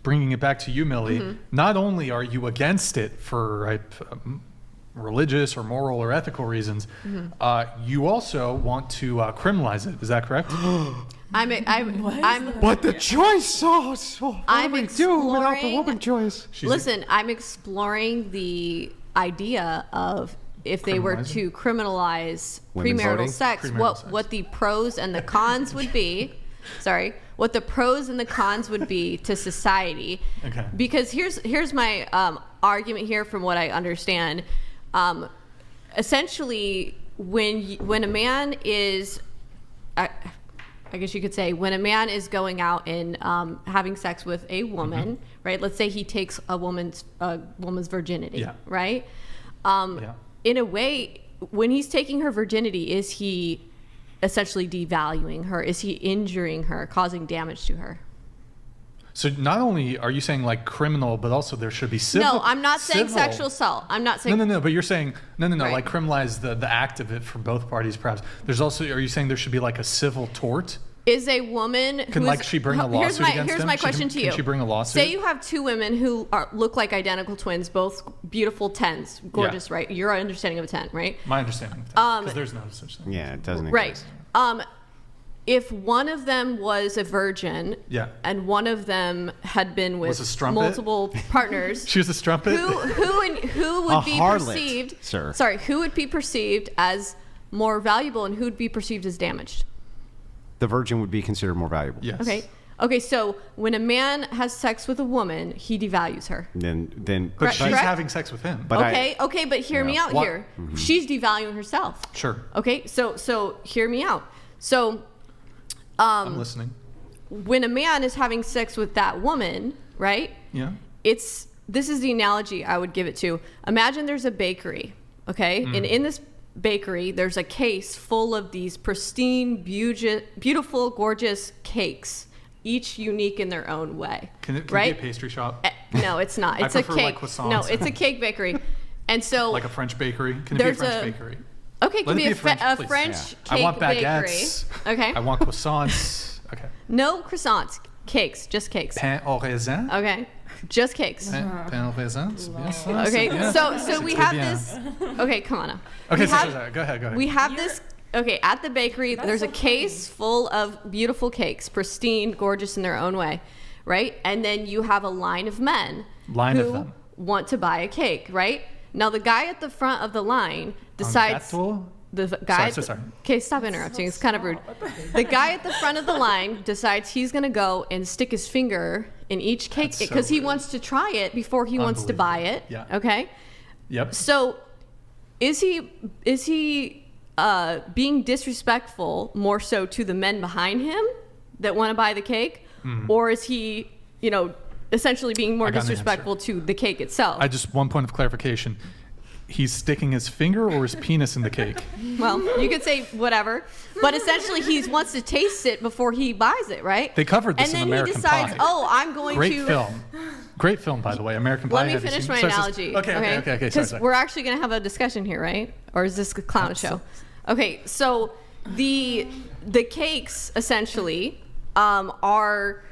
bringing it back to you, Millie, not only are you against it for religious or moral or ethical reasons, you also want to criminalize it. Is that correct? But the choice. What do we do without the woman choice? I'm exploring the idea of if they were to criminalize premarital sex, what the pros and the cons would be. Sorry, what the pros and the cons would be to society. Okay. Because here's my argument here from what I understand. Essentially, when a man is, I guess you could say, when a man is going out and having sex with a woman, right? Let's say he takes a woman's virginity, right? In a way, when he's taking her virginity, is he essentially devaluing her? Is he injuring her, causing damage to her? So not only are you saying like criminal, but also there should be civil. No, I'm not saying sexual assault. I'm not saying. No. But you're saying no. Right. Like criminalize the act of it for both parties, perhaps. There's also. Are you saying there should be like a civil tort? Is a woman can she bring a lawsuit against him? Here's my question to you. Can she bring a lawsuit? Say you have two women who look like identical twins, both beautiful 10s, gorgeous, right? Your understanding of a 10, right? My understanding of 10, because there's no such thing. Yeah, it doesn't exist. Right. If one of them was a virgin, and one of them had been with multiple partners, she was a strumpet. Who would be perceived? Sir. Sorry, who would be perceived as more valuable, and who would be perceived as damaged? The virgin would be considered more valuable. Yes. Okay. So when a man has sex with a woman, he devalues her. But she's having sex with him. But but hear me out here. She's devaluing herself. Sure. Okay. So hear me out. So. I'm listening. When a man is having sex with that woman, right? Yeah. This is the analogy I would give it to. Imagine there's a bakery, okay? And in this bakery, there's a case full of these pristine, beautiful, gorgeous cakes, each unique in their own way. Can it be a pastry shop? No, it's not. It's I a prefer, cake. like, croissants. No, it's a cake bakery. And so like a French bakery? Can it be a French bakery? Okay, it can be a French cake I want baguettes. bakery. Okay. I want croissants. Okay. No croissants. Cakes. Just cakes. Pain au raisin? Okay. Just cakes. Pain au raisin? Okay, so we have this. Okay, come on now. Okay, sorry. Go ahead. We have this. Okay, at the bakery, there's a case full of beautiful cakes, pristine, gorgeous in their own way, right? And then you have a line of men who want to buy a cake, right? Now the guy at the front of the line decides. The guy. Sorry. Okay, stop interrupting. It's kind of rude. The guy at the front of the line decides he's going to go and stick his finger in each cake because he wants to try it before he wants to buy it. Yeah. Okay. Yep. So, is he being disrespectful more so to the men behind him that want to buy the cake, or is he, essentially being more disrespectful to the cake itself? One point of clarification. He's sticking his finger or his penis in the cake? Well, you could say whatever, but essentially he wants to taste it before he buys it, right? They covered this in American Pie. And then he decides, I'm going to... Great film, by the way, American Pie. Let me finish my analogy. Okay. Because we're actually going to have a discussion here, right? Or is this a clown show? Okay, so the cakes essentially are...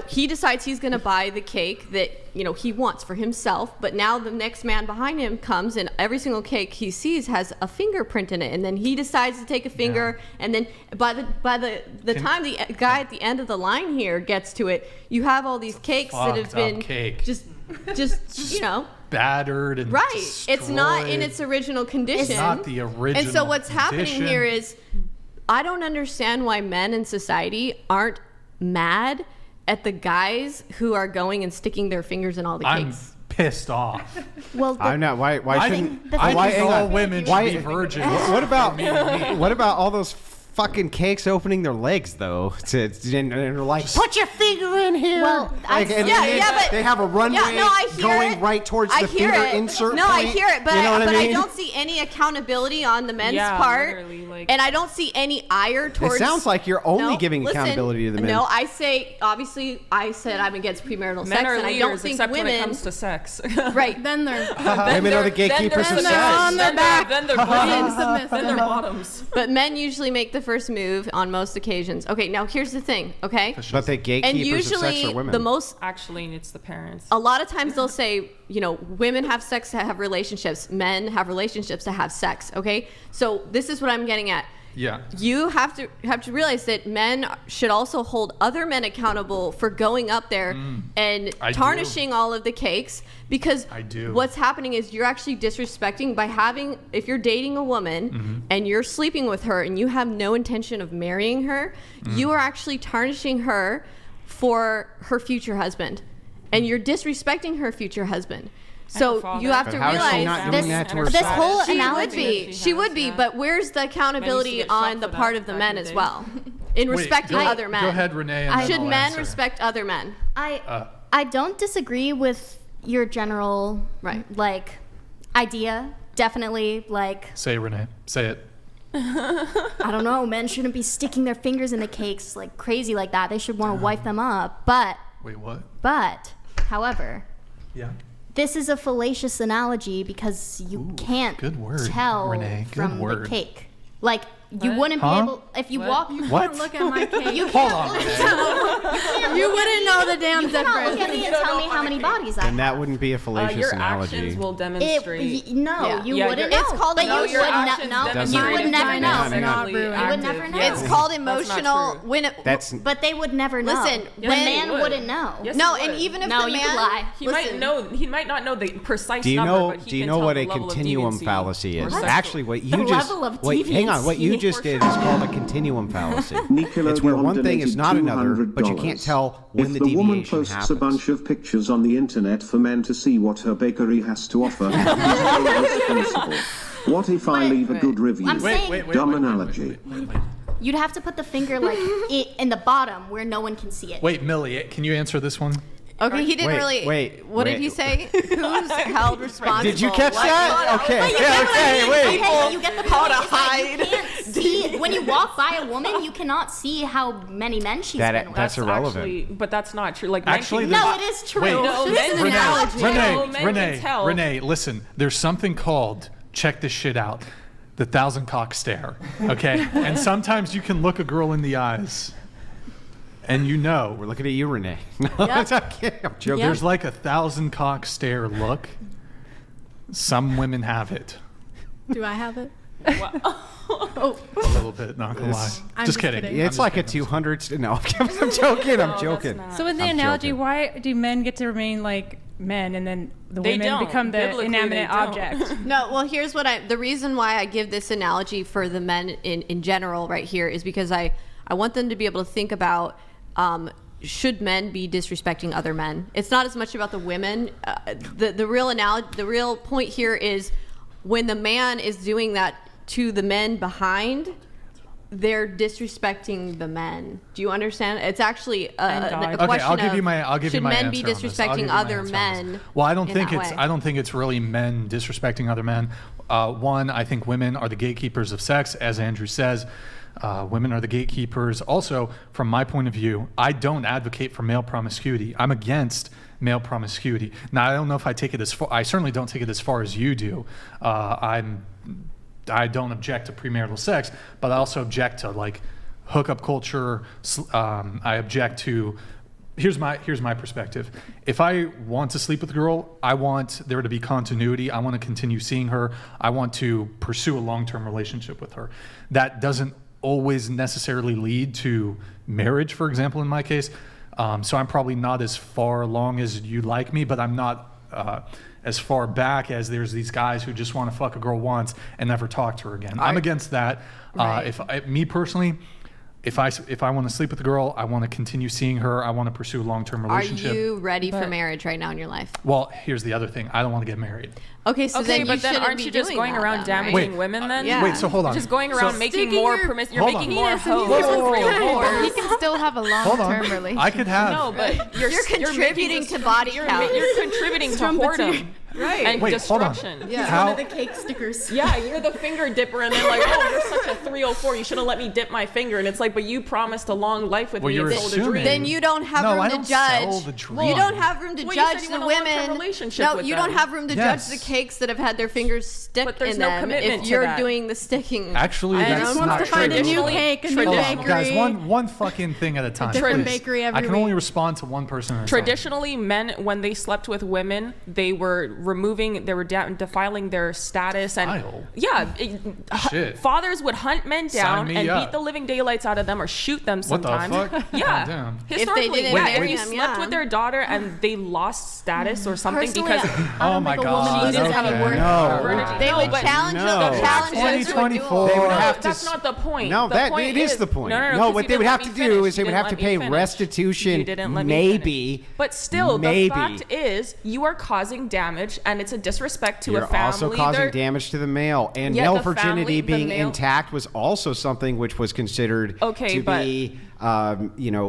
he decides he's going to buy the cake that, he wants for himself. But now the next man behind him comes and every single cake he sees has a fingerprint in it. And then he decides to take a finger. Yeah. And then by the time the guy at the end of the line here gets to it, you have all these cakes that have been just battered and right. destroyed. It's not in its original condition. It's not the original And so what's happening condition. here is I don't understand why men in society aren't mad at the guys who are going and sticking their fingers in all the cakes. I'm pissed off. Well, I'm not. Why shouldn't all women should be virgins? What about all those fucking cakes opening their legs though? And they're like, put your finger in here. Well, but they have a runway going right towards the finger insert. No, point. I hear it, but you know what I mean? I don't see any accountability on the men's part. like. And I don't see any ire towards. It sounds like you're only giving listen, accountability to the men. No, I say obviously. I said I'm against premarital Men sex, are and I leaders, don't think except women. when it comes to sex. Right. Then they're Women are the gatekeepers of then they're sex. on their back. Then they're being bottoms. Then they're submissive. bottoms. But men usually make the first move on most occasions. Okay, now here's the thing. Okay. But the gatekeepers And of sex usually are women. the most. Actually, it's the parents. A lot of times they'll say, women have sex to have relationships, men have relationships to have sex. Okay, so this is what I'm getting at. Yeah. You have to realize that men should also hold other men accountable for going up there and I tarnishing do. all of the cakes, because I do. what's happening is you're actually disrespecting by having, if you're dating a woman and you're sleeping with her and you have no intention of marrying her, you are actually tarnishing her for her future husband, and you're disrespecting her future husband. So you have But to how is she realize not doing that to this herself? whole she would analogy. be. She would be. But where's the accountability get shot on the for part that of the back men in as the day. well? In respecting other men. Go ahead, Renee. And then Should I'll men answer. respect other men? I don't disagree with your general like idea. Definitely like Say it, Renee. Say it. I don't know, men shouldn't be sticking their fingers in the cakes like crazy like that. They should want to wipe them up. But Wait, what? however, Yeah. this is a fallacious analogy because you can't good word, tell Renee. Good from the word. cake. Like you wouldn't be Huh? able if you walk. What? Look at my cake. You Hold can't on, look, Renee. You wouldn't know the damn you cannot look difference. at me and tell me how many bodies I And that have. wouldn't be a fallacious Your analogy. actions will demonstrate. No, Yeah. you Yeah, wouldn't your- know. It's called but no, you your would actions no, demonstrate you would never Hang know. on, hang on. Not ruined. You would never know. It's called not emotional. true. When That's But they would never know. Listen, the when- man He would. wouldn't know. Yes, no, he and would. even if No, the you man could lie. He listen, might know. He might not know the precise Do you number, know? but he Do you can know tell what the a level of continuum deviancy fallacy or is? sexual- Actually, what you The just level of wait, hang on. What you deviancy. just did is called a continuum fallacy. It's where one thing is not another, but you can't tell when if the the woman deviation posts happens. a bunch of pictures on the internet for men to see what her bakery has to offer, he's still responsible. What if I leave a good review? I'm saying Dumb analogy. Wait. you'd have to put the finger like in the bottom where no one can see it. Wait, Millie, can you answer this one? Okay, he didn't Wait, really. wait, what did wait. he say? Who's held responsible? Did you catch What? that? Okay. But you Yeah, get what I okay. mean? Wait. Okay, you get the How point. to It's like hide. you can't see when you walk by a woman, you cannot see how many men she's been with. That's irrelevant. Actually, but that's not true. Like Actually, 19 no, it is true. Wait. No, This men is can an tell. analogy. No, men can tell. Renee, listen. There's something called, check this shit out, the 1,000 cock stare. Okay, and sometimes you can look a girl in the eyes, and you know. We're looking at you, Renee. No, it's okay. I'm joking. There's like a 1,000 cock stare look. Some women have it. Do I have it? A little bit, not gonna lie. I'm Just just kidding. kidding. Yeah, it's like a 200. No, I'm joking. I'm joking. So in the I'm analogy, joking. why do men get to remain like men and then the They women don't. become the Biblically, inanimate they don't. object? No, well, here's what the reason why I give this analogy for the men in general right here is because I want them to be able to think about should men be disrespecting other men. It's not as much about the women. The real point here is when the man is doing that to the men behind, they're disrespecting the men. Do you understand? It's actually a God. question I'll give of you my should men be answer on this. I'll give disrespecting you my other answer on this. men? Well, I don't in think that it's way? I don't think it's really men disrespecting other men. One, I think women are the gatekeepers of sex, as Andrew says. Women are the gatekeepers. Also, from my point of view, I don't advocate for male promiscuity. I'm against male promiscuity. Now, I don't know if I take it as far. I certainly don't take it as far as you do. I don't object to premarital sex, but I also object to like hookup culture. I object to. Here's my perspective. If I want to sleep with a girl, I want there to be continuity. I want to continue seeing her. I want to pursue a long-term relationship with her. That doesn't always necessarily lead to marriage, for example, in my case. So I'm probably not as far along as you'd like me, but I'm not as far back as there's these guys who just want to fuck a girl once and never talk to her again. I'm against that. Right. Me personally, if I want to sleep with a girl, I want to continue seeing her. I want to pursue a long-term Are relationship. you ready for marriage right now in your life? Well, here's the other thing. I don't want to get married. Okay, so Okay, then but you then shouldn't aren't be you just doing going that around then, right? damaging Wait, women then? yeah. Wait, so hold on. Just going around So- making Sticking more your you're Hold making on. more penis in hoes his for your vagina. whores. He can still have a Hold long-term on. relationship. I could have. No, but You're contributing to body count. You're contributing to Strumpetine. whoredom. Right. and Wait, hold on. destruction. Yeah. How- One of the cake stickers. Yeah, you're the finger dipper, and they're like, "Oh, you're such a 304. You should have let me dip my finger." And it's like, "But you promised a long life with Well, me you're and sold a assuming. dream." Then you don't have No, room I to don't judge. sell the dream. You don't have room to Well, you said judge you the want a long-term women. relationship No, with you them. don't have room to Yes. judge the cakes that have had their fingers stick But there's in no them commitment if to you're that. doing the sticking. Actually, I that's don't not to find a new true. cake, a new Hold on, bakery. guys. One fucking thing at a time. different please. bakery I every can only week. respond to one person at a time. Traditionally, men, when they slept with women, they were defiling their status and Defile? Shit. fathers would hunt men down me and up. beat the living daylights out of them or shoot them What the sometimes. fuck? Yeah, Damn. historically, didn't yeah, marry if you him, slept yeah. with their daughter and they lost status or something Personally, because Oh my god. she didn't have a okay. word No. for virginity. They No, would but- challenge No. them. Challenge them to a 2024. duel. They would No, have to that's not the point. No, The that point it is the point. No, 'cause what you they would didn't have let to me do finish. is they You would didn't have to let me pay finish. restitution. You didn't let me maybe, finish. But still, maybe. the fact is, you are causing damage, and it's a disrespect to You're a family. also causing They're- damage to the male, and Yeah, male the virginity family, the being male- intact was also something which was considered Okay, to but- be,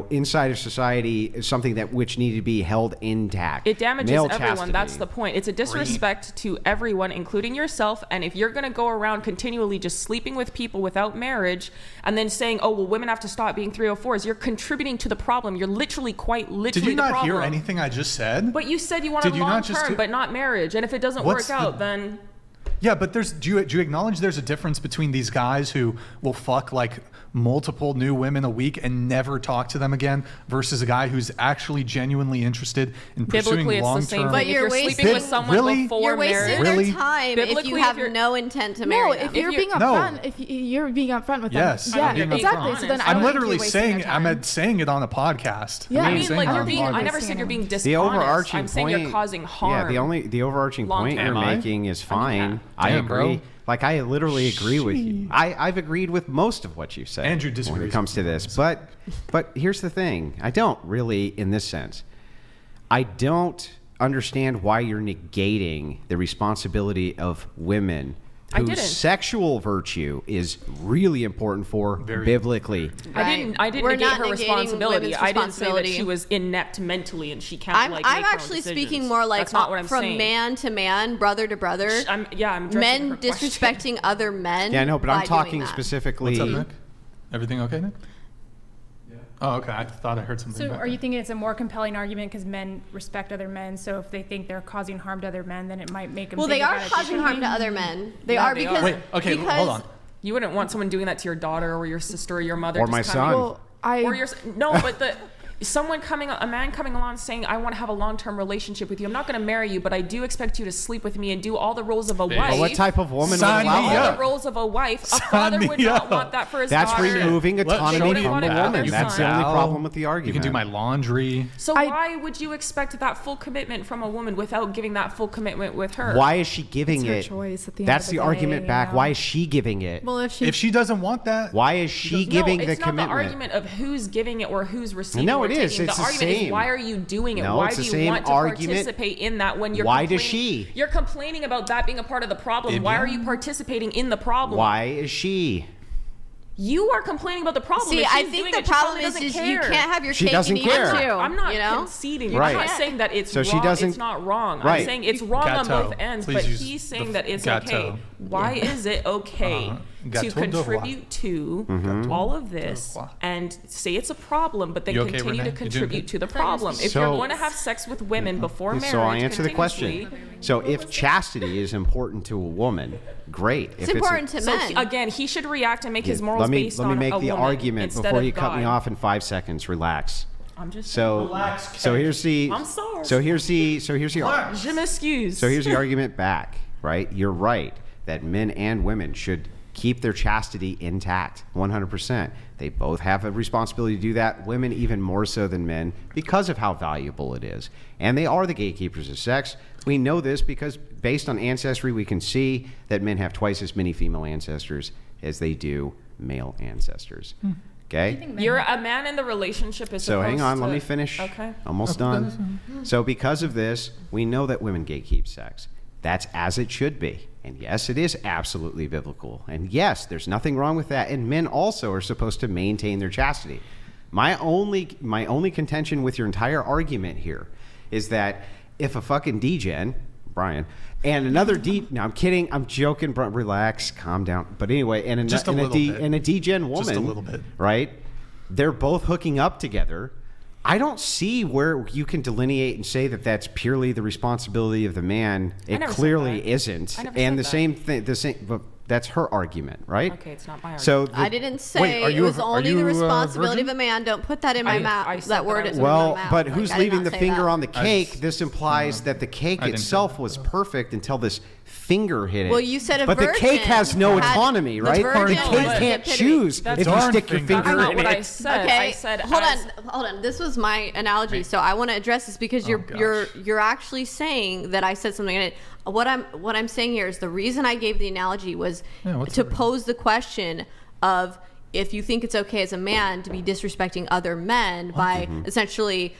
inside of society, something that which needed to be held intact. It damages Male everyone. chastity. That's the point. It's a disrespect to everyone, including yourself. And if you're going to go around continually just sleeping with people without marriage and then saying, "Oh, well, women have to stop being 304s," you're contributing to the problem. You're quite literally Did you the not problem. hear anything I just said? But you said you Did wanted you long not just term, do- but not marriage. And if it doesn't What's work out, the- then Yeah, but do you acknowledge there's a difference between these guys who will fuck like multiple new women a week and never talk to them again versus a guy who's actually genuinely interested in pursuing biblically it's the same long-term. But thing. If you're you're wasting- sleeping with someone Really? before You're wasting marriage, Really? their time if Biblically, you if have you're- no intent to marry No, them. if you're you're- being No. upfront, if you're being upfront with Yes, them, I'm yeah, being upfront. exactly. So then I I'm don't think literally you're wasting saying your time. I'm saying it on a podcast. Yeah. I I'm mean, saying like it you're on a being. I podcast. never said you're being dishonest. The overarching I'm saying point. you're causing harm. Yeah, the overarching Long point term. you're Am I? making is fine. I Damn, agree. bro. Like I literally agree with you. I've agreed with most of what you said. Andrew when disagrees it comes to this, but here's the thing. I don't really, in this sense, I don't understand why you're negating the responsibility of women. I Whose didn't. sexual virtue is really important for biblically. Right. I didn't We're negate not her negating responsibility. women's I didn't say that responsibility. she was inept mentally and she can't I'm like. make her own actually speaking decisions. more like That's not what I'm from saying. man to man, brother to brother. I'm addressing Men her question. disrespecting other men. Yeah, no, but by I'm doing talking that. specifically. What's up, Nick? Everything okay, Nick? Oh, okay. I thought I heard something. So back are you there. thinking it's a more compelling argument because men respect other men? So if they think they're causing harm to other men, then it might make them. Well, think they are about it causing harm to differently? other men. They Yeah, are they because. are. Wait. Okay. because Hold on. You wouldn't want someone doing that to your daughter or your sister or your mother Or just my coming- son. Well, or your no, but a man coming along saying, "I want to have a long-term relationship with you. I'm not going to marry you, but I do expect you to sleep with me and do all the roles of a wife." But what type of woman would Sign allow me that? all up. the roles of a wife? A Sign father me would not up. want that for his That's daughter. removing Let autonomy Shouldn't from want the it for woman. their That's son. the only Al, problem with the argument. You can do my laundry. So why would you expect that full commitment from a woman without giving that full commitment with her? Why is she giving It's her it? choice at the end That's of the the argument day, back. you know? Why is she giving it? Well, if If she doesn't want that, Why is she giving no, the it's not commitment? the argument of who's giving it or who's receiving No, or it is. taking. It's the the argument same. is why are you doing it? No, Why it's do the you same want to argument. participate in that when you're Why does complaining- she? You're complaining about that being a part of the problem. Why are you participating in the problem? Why is she? You are complaining about the problem. See, If I she's think doing the it, she problem probably is doesn't you care. can't have your She cake doesn't and eat care. it too. I'm not you know? conceding. Right. I'm not saying that it's So she wrong. doesn't- It's not wrong. Right. I'm saying it's wrong on Gâteau. both ends. Please But use he's the saying that it's gâteau. okay. Why is it okay to Gâteau de roi. contribute to all of this roi. and say it's a problem, but then You okay, continue Renee? to You doing contribute good? to the problem? If So- you're going to have sex with women before marriage, So I answer the question. continuously- So if chastity is important to a woman, great. It's important to So men. again, he should react and make his morals let me based let me on make a the woman argument instead before of you cut me God. off in 5 seconds. Relax. I'm just So so here's the I'm sorry. so here's the Je m'excuse. So here's the argument back, right? You're right that men and women should keep their chastity intact 100%. They both have a responsibility to do that, women even more so than men because of how valuable it is. And they are the gatekeepers of sex. We know this because based on ancestry, we can see that men have twice as many female ancestors as they do male ancestors. Okay? You're a man in the relationship is So hang supposed on, to- let me finish. Okay. Almost done. So because of this, we know that women gatekeep sex. That's as it should be. And yes, it is absolutely biblical. And yes, there's nothing wrong with that. And men also are supposed to maintain their chastity. My only contention with your entire argument here is that if a fucking degen Brian. And another no, I'm kidding. I'm joking. Relax, calm down. But anyway, and Just a little bit. and a degen woman, Just a little bit. right? They're both hooking up together. I don't see where you can delineate and say that that's purely the responsibility of the man. It never said clearly that. isn't. I never And said the that. same thing. But that's her argument, right? Okay, it's not my argument. So I didn't say Wait, are it you a- was are only you the a responsibility virgin? of a man. Don't put that in my I mouth. said That that word I is was in my Well, mouth. but Like, who's I did leaving not the say finger that. on the cake? This implies that the cake I didn't say itself that. was perfect until this finger hit it. Well, you said a but virgin the cake has no had- autonomy, the right? The virgin cake was the can't epitome. choose That's if you darn stick your finger. finger That's not in what I it. said. Okay, I said hold on. This was my analogy, so I want to address this because you're actually saying that I said something in it. What I'm saying here is the reason I gave the analogy was Yeah, what's to the- pose the question of if you think it's okay as a man to be disrespecting other men by essentially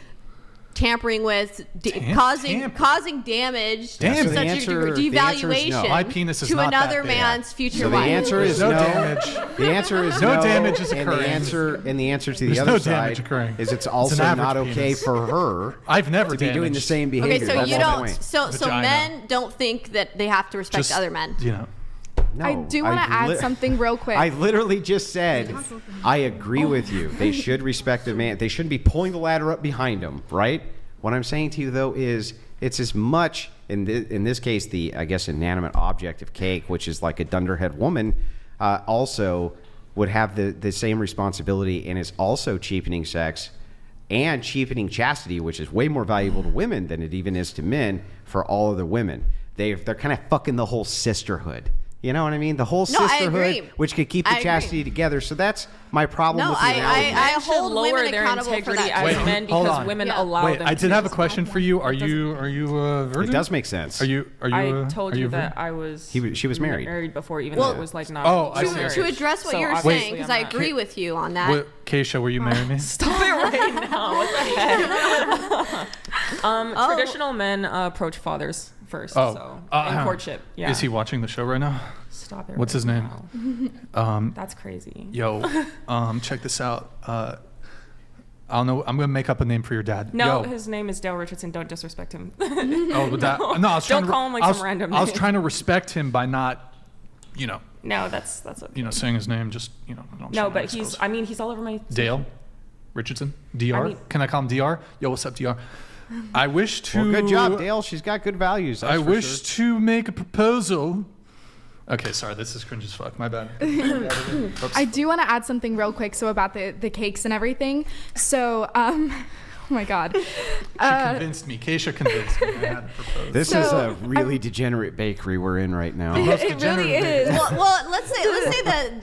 tampering with, causing damage Damn. to So the such answer- a the answer is no. devaluation My penis is to not that another big. man's future So the wife. answer is No no. damage. The answer is No no. damage is and occurring. the answer to the There's other no side damage occurring. is it's It's also an not average okay penis. for her I've never to be doing the damaged. same behavior. Okay, so That's you the don't. point. So Vagina. men don't think that they have to respect Just, other men. You know. No, I do want to add something real quick. I literally just said, I agree with you. They should respect a man. They shouldn't be pulling the ladder up behind them, right? What I'm saying to you, though, is it's as much, in this case, the, I guess, inanimate object of cake, which is like a dunderhead woman, also would have the same responsibility and is also cheapening sex and cheapening chastity, which is way more valuable to women than it even is to men for all other women. They're kind of fucking the whole sisterhood. You know what I mean? The whole No, I sisterhood, agree. which could keep I the agree. chastity together. So that's my problem No, with the analogy. I Men should hold lower women their accountable for integrity that. as Wait, men hold because on. women Yeah. allow Wait, them I to. did have a question for you. Are you a It virgin? does make sense. Are you? I told are you a that virgin? I was. She was married. Married before, even Well, though it was like not. Oh, I real see. marriage. To address what So you're obviously saying, because I'm I not- agree with you on that. Keisha, will you marry me? Stop it right now! What the heck? Traditional men approach fathers first. Oh, so in courtship. Yeah. Is he watching the show right now? Stop it. What's right his name? now. That's crazy. Yo, check this out. I don't know. I'm gonna make up a name for your dad. No, Yo. his name is Dale Richardson. Don't disrespect him. Oh, but that, no, I was trying Don't to, call him like I was, some random I was name. trying to respect him by not, No, that's okay. saying his name. Just, I don't No, shout but out he's. schools. I mean, he's all over my. Dale Richardson, Dr. I mean- Can I call him Dr? Yo, what's up, Dr? I wish to. Well, good job, Dale. She's got good values. That's I for wish sure. to make a proposal. Okay, sorry, this is cringe as fuck. My bad. Oops. I do want to add something real quick. So about the cakes and everything. So, oh my God. She convinced me. Keisha convinced me. I had to propose. This So, is a really degenerate bakery we're in right now. Most It really degenerate is. Well, let's say that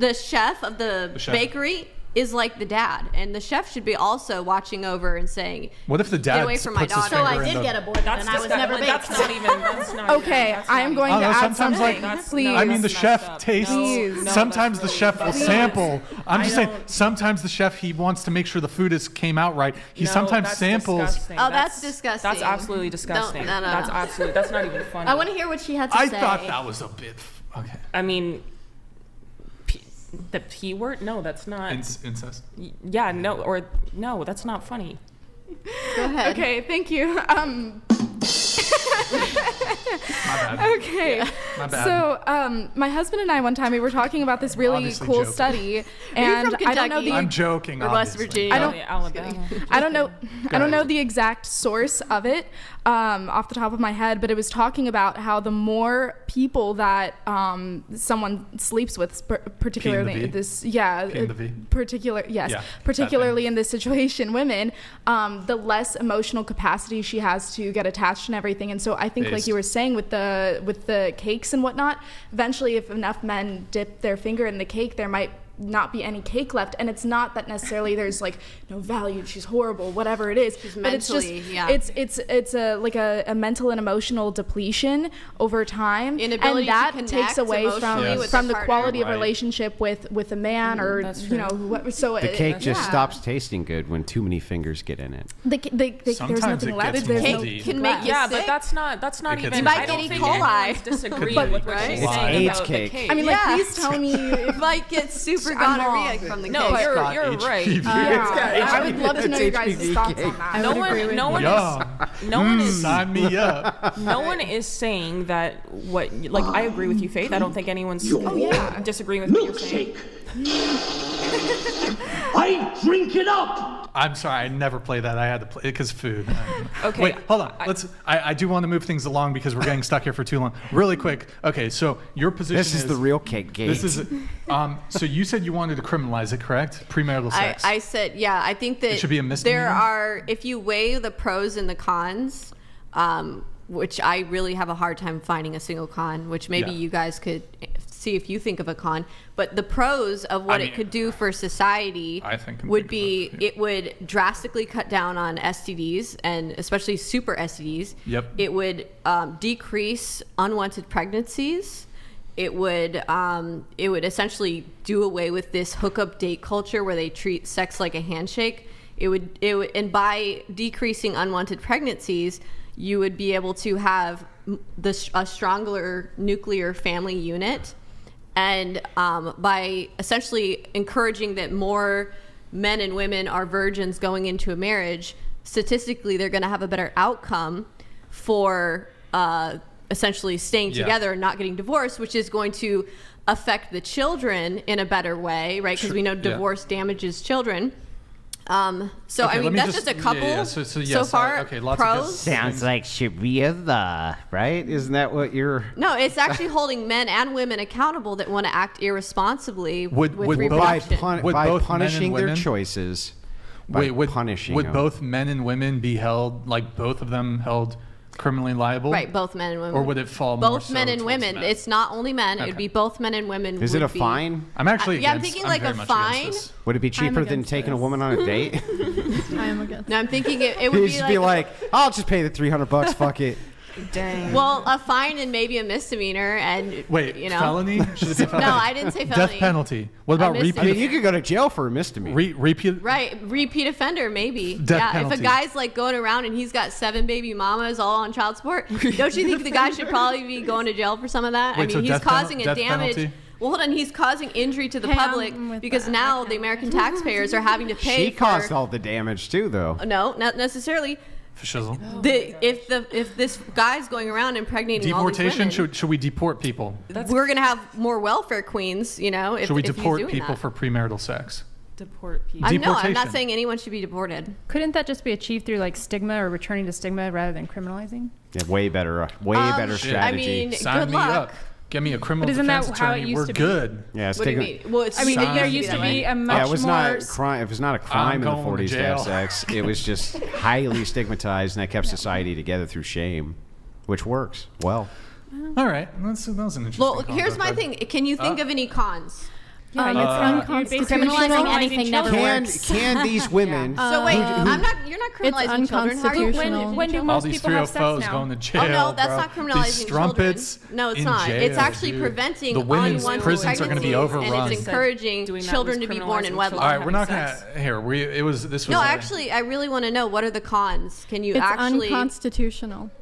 the chef of the chef. bakery is like the dad, and the chef should be also watching over and saying, What if the dad away from my puts his daughter. So finger I in did the- get aborted and I was never baked. That's not even. That's not Okay, even, that's I not am even- going I to don't know, add sometimes something. like Please. I mean, the That's chef messed up. tastes. Please. No, Sometimes the that's chef will really- sample. I'm just saying. don't- Sometimes the chef he wants to make sure the food came out right. He No, sometimes that's samples. disgusting. Oh, that's disgusting. That's absolutely disgusting. No. That's absolutely. That's not even funny. I want to hear what she had to I say. thought that was a bit okay. I mean, the P word? No, that's not. Incest. Yeah, no, or no, that's not funny. Go ahead. Okay, thank you. My bad. Okay. My bad. So, my husband and I one time we were talking about this really Obviously cool joking. study, from and I don't know Kentucky? the I'm joking. Or West obviously. Virginia. I don't- Alabama. I don't know. I don't know ahead. the exact source of it off the top of my head, but it was talking about how the more people that someone sleeps with, particularly V? this, P and the V? yes, Yeah, particularly in this situation, women, the less emotional capacity she has to get attached and everything. And so I think, like Based. you were saying, with the cakes and whatnot, eventually, if enough men dip their finger in the cake, there might not be any cake left. And it's not that necessarily there's like no value, she's horrible, whatever it is, She's but it's just mentally, yeah. it's a like a mental and emotional depletion over time, Inability and that to connect takes away emotionally Yes. with from their the partner. quality of Right. relationship with a man, or That's you true. know so The cake just yeah. stops tasting good when too many fingers get in it. There's Sometimes nothing it left. gets There's no moldy. Cake can make you Yeah, sick. but that's not It even. gets You might I don't get E. think coli. anyone's disagreeing with what she's It's saying AIDS about cake. the cake. I mean, like, Yeah. please tell me. You might get super I'm gonorrhea wrong. from the no, cake. you're right. Yeah, I would love to know your guys' HPV thoughts cake. on that. No one, no one, Yeah. No one is Sign me up. no one is saying that I agree with you, Faith. I don't think anyone's disagreeing with what you're saying. I drink it up. I'm sorry, I never play that. I had to play it because food. Okay. Wait, hold on. I do want to move things along because we're getting stuck here for too long. Really quick. Okay, so your position This is the real cake gate. This is so you said you wanted to criminalize it, correct? Premarital sex. I said, yeah, I think that It should be a misdemeanor? there are, if you weigh the pros and the cons, which I really have a hard time finding a single con, which maybe Yeah. you guys could see if you think of a con, but the pros of what I mean, it could do for society I think I'm would thinking be about it, yeah. it would drastically cut down on STDs and especially super STDs. Yep. It would decrease unwanted pregnancies. It would essentially do away with this hookup date culture where they treat sex like a handshake. It would and by decreasing unwanted pregnancies, you would be able to have a stronger nuclear family unit. And by essentially encouraging that more men and women are virgins going into a marriage, statistically, they're going to have a better outcome for essentially staying together and not getting divorced, which is going to affect the children in a better way, right? Because we know divorce damages children. So Okay, I mean, that's just a couple so far. Okay, lots of pros. good Sounds like Sharia law, right? Isn't that what you're... No, it's actually holding men and women accountable that want to act irresponsibly with would By, reproduction. Would by both men punishing and their women- choices. By would punishing would them. both men and women be held, like both of them held criminally liable? Right, both men and women. Or would it fall more both so men and towards women? men? It's not only men. It Okay. would be both men and women. Is it would a be- fine? I'm actually Yeah, I'm against, thinking like very a much fine. against this. Would it be cheaper than against taking a this. woman on a date? I am against. No, I'm thinking it You'd would just be be like, like, I'll just pay the $300, fuck it. Dang. well, a fine and maybe a misdemeanor, and Wait, you know, felony? Should it be felony? No, I didn't say felony. Death penalty. What about misdemeanor. I mean, repeat? you could go to jail for a misdemeanor. Repeat? Right, repeat offender, maybe. Death yeah, penalty. if a guy's like going around and he's got 7 baby mamas all on child support, don't you think the guy should probably be going to jail for some of that? Wait, I so mean, he's death causing a death damage. penalty? Well, hold on, he's causing injury to the Hey, public I'm with because that. now the American taxpayers are having to pay She for. caused all the damage too, though. No, not necessarily. For shizzle. If this guy's going around impregnating all these Deportation? women, Should we deport people? we're gonna have more welfare queens. You know, if, Should we if he's deport doing people that. for premarital sex? Deport people. No, I'm Deportation. not saying anyone should be deported. Couldn't that just be achieved through like stigma or returning to stigma rather than criminalizing? Yeah, way better I strategy. mean, Sign good me luck. up. Get me a criminal But isn't defense that how it attorney. used We're to be? good. yeah, What do you mean? Well, it's I mean, Sign there me used to that way. be a much Yeah, it was more. not crime. It was not a crime in the going to 40s to have jail. sex. It was just highly stigmatized, and that kept society together through shame, which works well. All right. That was an interesting Well, here's concept. my thing. Can you think of any cons? Yeah, it's unconstitutional. Criminalizing anything never works. Can these women? So wait, you're not criminalizing children. How are you? unconstitutional. When do All most these people have sex 304s now? going to jail. Oh no, that's bro. not criminalizing These strumpets children. No, it's in not. jail, It's actually dude. preventing The women's unwanted prisons are going to be pregnancies, overrun. and it's encouraging Doing that children was to be born in criminalizing wedlock. All right, we're not having going sex. to. Here, this was. No, actually, I really want to know what are the cons. Can you It's actually? unconstitutional.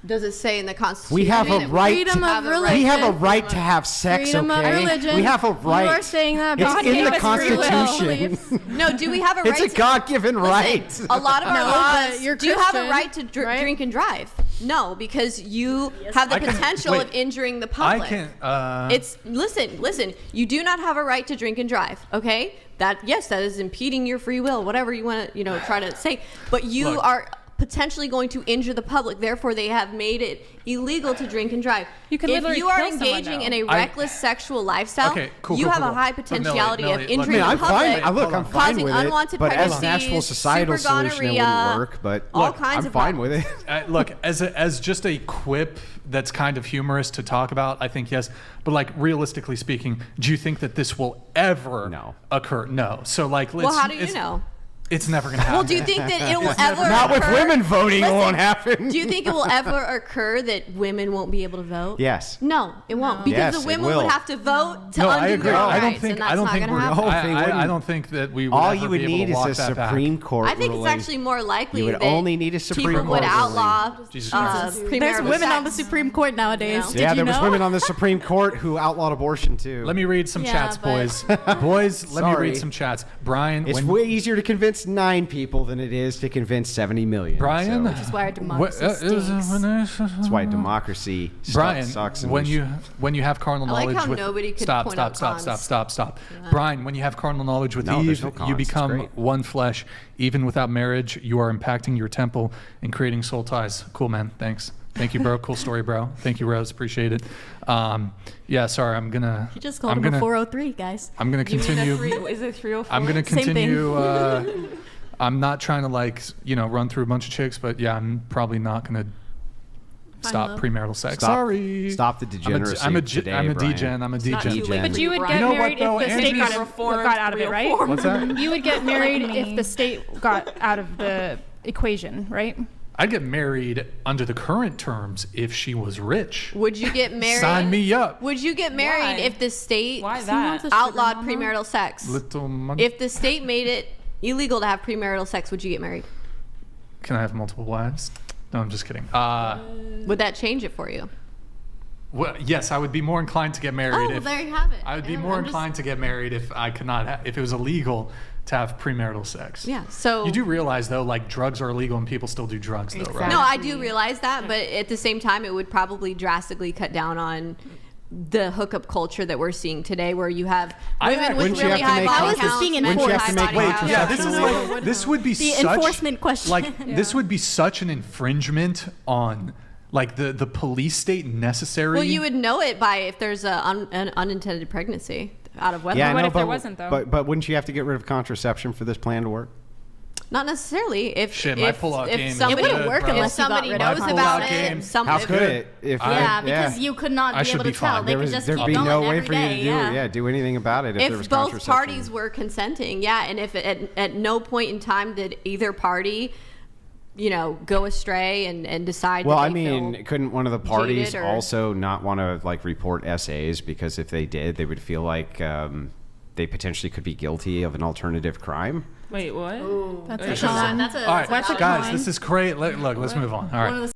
Does it say in the Constitution? We have a right. Freedom To, of have a religion. we have a right to have sex. Freedom okay, of religion. we have a right. You are saying that. It's God in gave the us free will. Constitution. No, do we have a right? It's a to- God-given right. Listen, a lot of our No, laws. but you're Do you have a Christian, right to right? drink and drive? No, because you have the I can- potential wait, of injuring the I public. can. It's listen. You do not have a right to drink and drive. Okay, that is impeding your free will. Whatever you want to try to say, but you Look. are potentially going to injure the public. Therefore, they have made it illegal to drink and drive. You could if literally you are kill someone, engaging though. in a reckless sexual lifestyle, Okay, cool, you cool, have cool. a high But Millie, potentiality of look, injuring I mean, the I'm public. fine. Look, I'm fine causing with it. unwanted But as an pregnancies, actual societal super solution, it gonorrhea, wouldn't work. But all look, kinds I'm of fine problems. with it. Look, as just a quip that's kind of humorous to talk about, I think yes. But like realistically speaking, do you think that this will ever occur? No. So like, Well, how do you know? It's never going to happen. Well, do you think that it will ever Not with occur? women voting, it Listen, won't happen. Do you think it will ever occur that women won't be able to vote? Yes. No, it won't, because Yes, the it women will. would have to vote to No, I undo agree. their I rights, don't think. and that's I don't not think going to we're. happen. No, they I wouldn't. don't think that we would All ever you would be able need to is walk a that back. Supreme Court I think ruling. it's actually more likely You would that only need a Supreme people would Court outlaw Jesus There's premarital women on the sex. Supreme Court nowadays. No. Did Yeah, you there was know? women on the Supreme Court who outlawed abortion too. Let me read some Yeah, chats, but- boys. Boys, let me Sorry. read some chats. Brian, It's when, way easier to convince convince 9 people than it is to convince 70 million. Brian, So Which is why our democracy stinks. that's why democracy Brian, sucks. And when you have carnal I like knowledge how with nobody could stop, point stop, out stop, cons. stop. Brian, when you have carnal knowledge with No, there's Eve, no cons. you It's become great. one flesh. Even without marriage, you are impacting your temple and creating soul ties. Cool, man. Thanks. Thank you, bro. Cool story, bro. Thank you, Rose. Appreciate it. Yeah, sorry. I'm gonna. You just called him a 403, guys. I'm gonna continue. Is it 304? I'm gonna Same thing. continue. I'm not trying to run through a bunch of chicks, but yeah, I'm probably not gonna stop love. premarital sex. Stop- Sorry. stop the degeneracy I'm a today, I'm a Brian. degen. I'm a not too degen. late. But you would You get know what, married though? if the state Andrew's- got out of it, right? What's that? You would get married if the state got out of the equation, right? I'd get married under the current terms if she was rich. Would you get married? Sign me up. Would you get married Why? if the state Why that? outlawed premarital sex? Little money. If the state made it illegal to have premarital sex, would you get married? Can I have multiple wives? No, I'm just kidding. Would that change it for you? Well, yes, I would be more inclined to get married Oh, well, if there you have it. I would be Yeah, more I'm just- inclined to get married if I could not if it was illegal to have premarital sex. Yeah. So You do realize though, like drugs are illegal and people still do drugs though, right? No, I do realize that, but at the same time, it would probably drastically cut down on the hookup culture that we're seeing today, where you have women with Wouldn't you really have to high make body How is this counts, being men with Wouldn't you have high to make body weight counts. Yeah, this is like this would be The such enforcement question. like this would be such an infringement on like the police state necessary. Well, you would know it by if there's an unintended pregnancy out of wedlock. Yeah, I What know, if there but, wasn't, though? But wouldn't you have to get rid of contraception for this plan to work? Not necessarily. If Shit, my if, pull-out game if is somebody, It wouldn't work bro. if unless you got somebody rid knows of about pull-out it, game. some How if- could it? If Yeah, because you could not I be should able be to tell. fine. They could just there'd keep be going no way every for you to day. do Yeah. do anything about it if there was if both contraception. parties were consenting, yeah, and if at no point in time did either party, go astray and decide. Well, that I they mean, feel couldn't one of the parties jaded or- also not want to report SAs because if they did, they would feel like they potentially could be guilty of an alternative crime? Wait, what? That's Wait, a con. That's a All right, What's a guys, con? this is great. Look, let's move on. All right. One of the